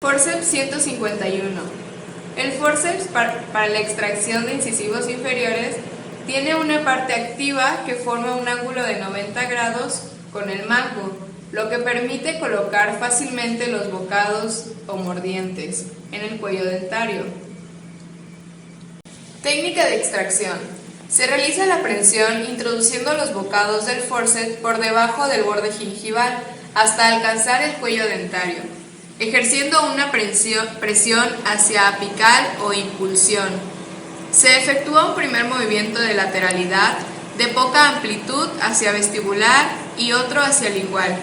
Forceps 151. El forceps para la extracción de incisivos inferiores tiene una parte activa que forma un ángulo de 90 grados con el mango, lo que permite colocar fácilmente los bocados o mordientes en el cuello dentario. Técnica de extracción. Se realiza la prensión introduciendo los bocados del forceps por debajo del borde gingival hasta alcanzar el cuello dentario, ejerciendo una presión hacia apical o impulsión. Se efectúa un primer movimiento de lateralidad de poca amplitud hacia vestibular y otro hacia lingual.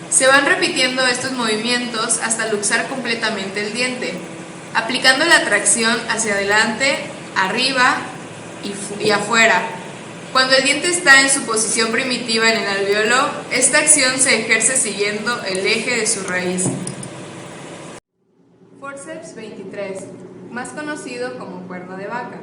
Se van repitiendo estos movimientos hasta luxar completamente el diente, aplicando la tracción hacia adelante, arriba y afuera. Cuando el diente está en su posición primitiva en el alvéolo, esta acción se ejerce siguiendo el eje de su raíz. Forceps 23, más conocido como cuerno de vaca.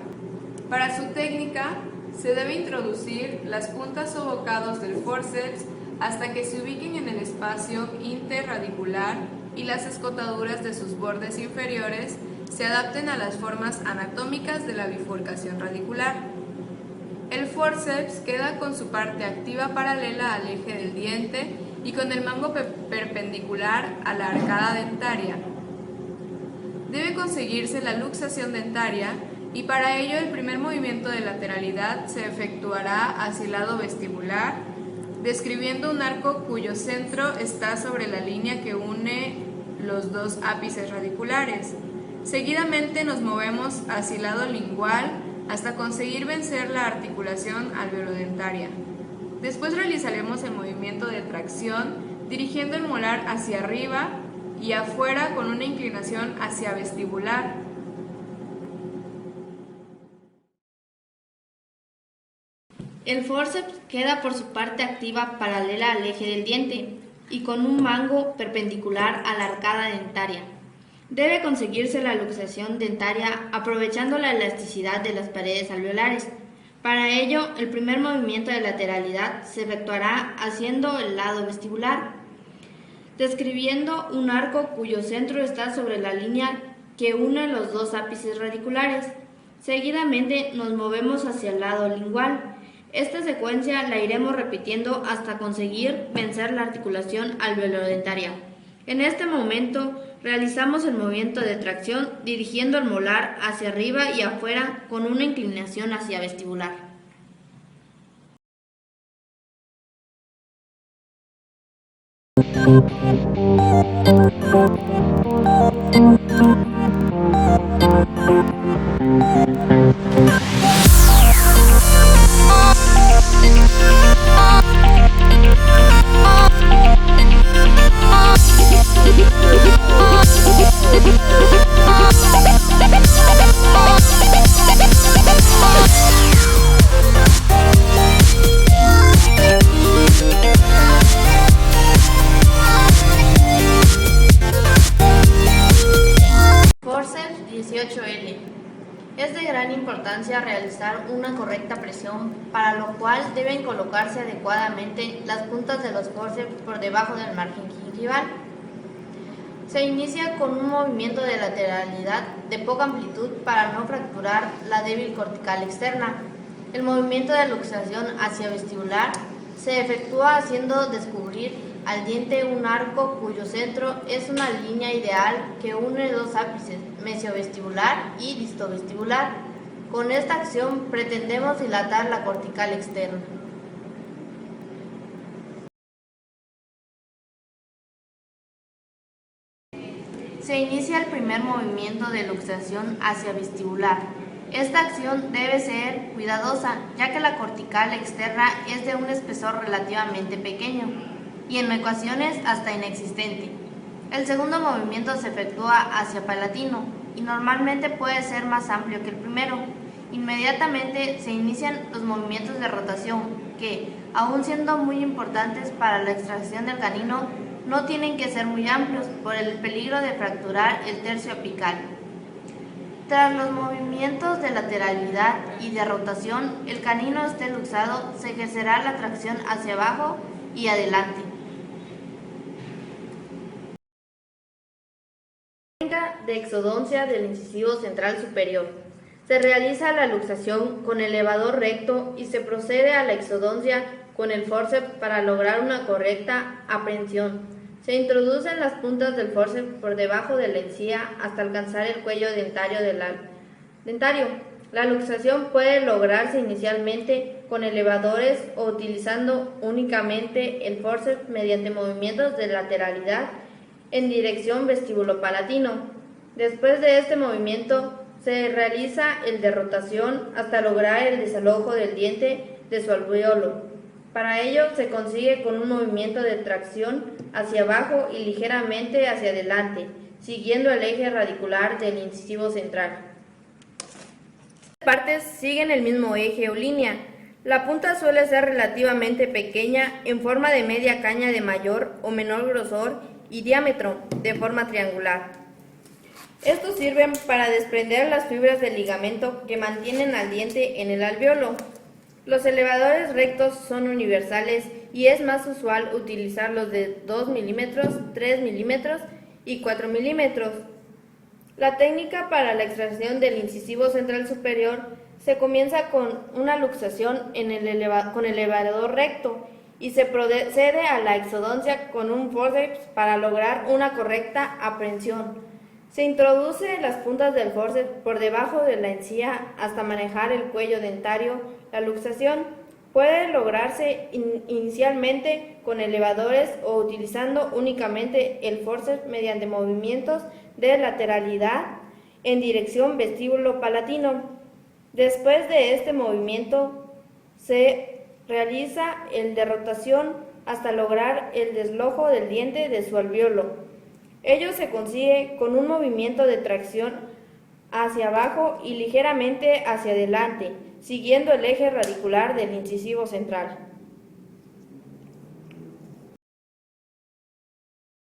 Para su técnica, se debe introducir las puntas o bocados del forceps hasta que se ubiquen en el espacio interradicular y las escotaduras de sus bordes inferiores se adapten a las formas anatómicas de la bifurcación radicular. El forceps queda con su parte activa paralela al eje del diente y con el mango perpendicular a la arcada dentaria. Debe conseguirse la luxación dentaria y para ello el primer movimiento de lateralidad se efectuará hacia el lado vestibular, describiendo un arco cuyo centro está sobre la línea que une los dos ápices radiculares. Seguidamente nos movemos hacia el lado lingual hasta conseguir vencer la articulación alveolodentaria. Después realizaremos el movimiento de tracción dirigiendo el molar hacia arriba y afuera con una inclinación hacia vestibular. El forceps queda por su parte activa paralela al eje del diente y con un mango perpendicular a la arcada dentaria. Debe conseguirse la luxación dentaria aprovechando la elasticidad de las paredes alveolares. Para ello, el primer movimiento de lateralidad se efectuará haciendo el lado vestibular, describiendo un arco cuyo centro está sobre la línea que une los dos ápices radiculares. Seguidamente nos movemos hacia el lado lingual. Esta secuencia la iremos repitiendo hasta conseguir vencer la articulación alveolodentaria. En este momento realizamos el movimiento de tracción dirigiendo el molar hacia arriba y afuera con una inclinación hacia vestibular. Forceps 18L. Es de gran importancia realizar una correcta presión, para lo cual deben colocarse adecuadamente las puntas de los forceps por debajo del margen gingival. Se inicia con un movimiento de lateralidad de poca amplitud para no fracturar la débil cortical externa. El movimiento de luxación hacia vestibular se efectúa haciendo descubrir al diente un arco cuyo centro es una línea ideal que une dos ápices, mesiovestibular y distovestibular. Con esta acción pretendemos dilatar la cortical externa. Se inicia el primer movimiento de luxación hacia vestibular. Esta acción debe ser cuidadosa, ya que la cortical externa es de un espesor relativamente pequeño y en ocasiones hasta inexistente. El segundo movimiento se efectúa hacia palatino y normalmente puede ser más amplio que el primero. Inmediatamente se inician los movimientos de rotación que, aun siendo muy importantes para la extracción del canino, no tienen que ser muy amplios por el peligro de fracturar el tercio apical. Tras los movimientos de lateralidad y de rotación, el canino esté luxado, se ejercerá la tracción hacia abajo y adelante. Técnica de exodoncia del incisivo central superior. Se realiza la luxación con elevador recto y se procede a la exodoncia con el forceps para lograr una correcta aprehensión. Se introducen las puntas del forceps por debajo de la encía hasta alcanzar el cuello dentario. La luxación puede lograrse inicialmente con elevadores o utilizando únicamente el forceps mediante movimientos de lateralidad en dirección vestíbulo-palatino. Después de este movimiento se realiza el de rotación hasta lograr el desalojo del diente de su alvéolo. Para ello se consigue con un movimiento de tracción hacia abajo y ligeramente hacia adelante, siguiendo el eje radicular del incisivo central. Las partes siguen el mismo eje o línea. La punta suele ser relativamente pequeña, en forma de media caña de mayor o menor grosor y diámetro, de forma triangular. Estos sirven para desprender las fibras del ligamento que mantienen al diente en el alvéolo. Los elevadores rectos son universales y es más usual utilizar los de 2 milímetros, 3 milímetros y 4 milímetros. La técnica para la extracción del incisivo central superior se comienza con una luxación con elevador recto y se procede a la exodoncia con un forceps para lograr una correcta aprehensión. Se introduce las puntas del forceps por debajo de la encía hasta manejar el cuello dentario. La luxación puede lograrse inicialmente con elevadores o utilizando únicamente el forceps mediante movimientos de lateralidad en dirección vestíbulo-palatino. Después de este movimiento se realiza el de rotación hasta lograr el deslojo del diente de su alvéolo. Ello se consigue con un movimiento de tracción hacia abajo y ligeramente hacia adelante, siguiendo el eje radicular del incisivo central.